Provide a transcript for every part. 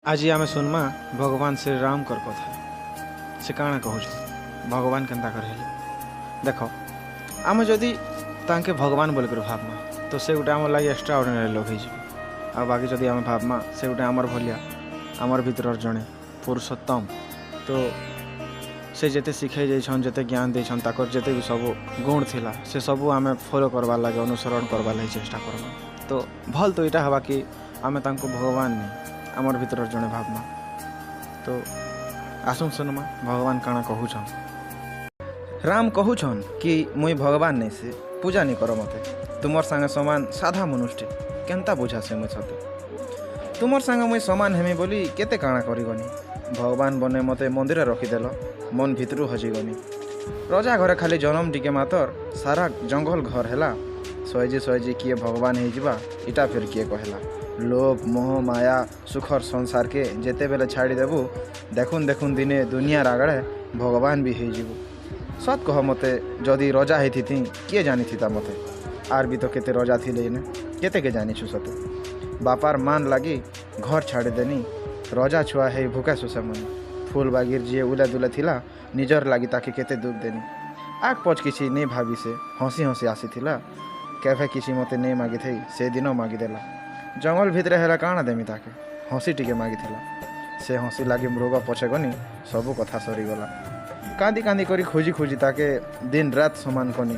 आज आम सुनमा भगवान श्री राम कर कथा से काଣା कहूँ भगवान केन्ता कर देख आम जदि तांके भगवान बोल कर भावमा तो से गोटे आम लगे एक्स्ट्रा ऑर्डिनरी लोग हो बाकी जदि आम भावमा से गोटे आमर भलिया आमर भीतर जड़े पुरुषोत्तम तो से जेते शिखे जाइछन जेते ज्ञान देछन ताकर जेते भी सब गुण थिला से सब आम फॉलो करवा लगे अनुसरण करवा लगे चेष्टा करवा तो भल तो यहाँ हवा कि आम तांको भगवान नहीं आमर भीतर जड़े भावना तो आसुन सुनमा भगवान काଣା कहूछन। राम कहूछन कि मुई भगवान नहीं से पूजा नहीं कर मते तुमर संगे समान साधा मनुष्य केनता बुझा से मुझे सते तुमर संगे मुई समान हेमी बोली केते काଣା करिगनी भगवान बने मते मंदिर रखीदेल मन भितरू हजिगनी रजा घरे खाली जन्म टिके मातर सारा जंगल घर हैला सहेजी सहेजी किए भगवान हो जावा इटा फिर किए कहला लोभ मोह माया सुखर संसार के जेते बेले छाड़ी देबू देखुन देखुन दिने दुनिया आगड़े भगवान भी हो सत कह मते जदि रजा होती किए जानी था मते आर भी तो केते रजा थी ने केते के जानी छु सते बापार मान लगी घर छाड़ी देनी रजा छुआ है भूखा सुसे मन फूल बागिर जी उले दुले थिला निजर लगी ताकि केते दुख देनी आग पच किसी नहीं भाभी से हसी हसी आसी थिला केफे किसी मते नहीं मागी थी से दिन मागिदेला जंगल भितर है काଣା देमी ताके हसी टिके मागी थिला से हसी लगी मृग पछे गनी सबू कथा सरीगला कांदी कांदी करी खोजी खोजी ताके दिन रात समान कनी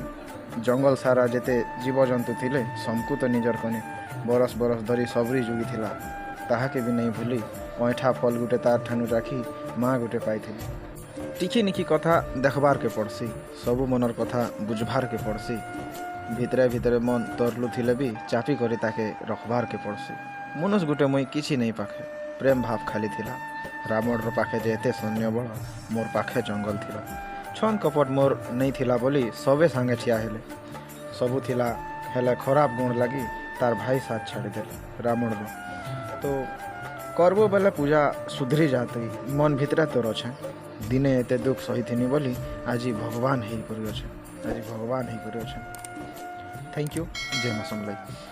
जंगल सारा जेते जीवजंतु थिले समकु तो निजर कनी बरस बरस धरी सबरी जुगी थिला ताहाके भी नहीं भूली ऐठा फल गुटे तार ठानु राखी माँ गुटे पाई टिखी निखी कथा देखबार के पड़सी सबू मनर कथा बुझबार के पड़सी भितरे भितरे मन तरलु थिले भी चापी करी ताके रखबार के पड़सी मनुष्य गुटे मुई किछि नहीं पाखे प्रेम भाव खाली थिला रावण रो पाखे जेते सैन्य बल मोर पाखे जंगल थिला छन कपट मोर नहीं थिला बोली सबे सांगे ठिया हेले सबू थिला हेले खराब गुण लगी तार भाई साथ छाड़ी देले रावण रो तो करबो बेले पूजा सुधरी जाती मन भितरे तोर अच्छे दिने एते दुख सही थिनी बोली आज भगवान ही करी अच्छे आज भगवान ही करी अच्छे। थैंक यू जय मां समलाई।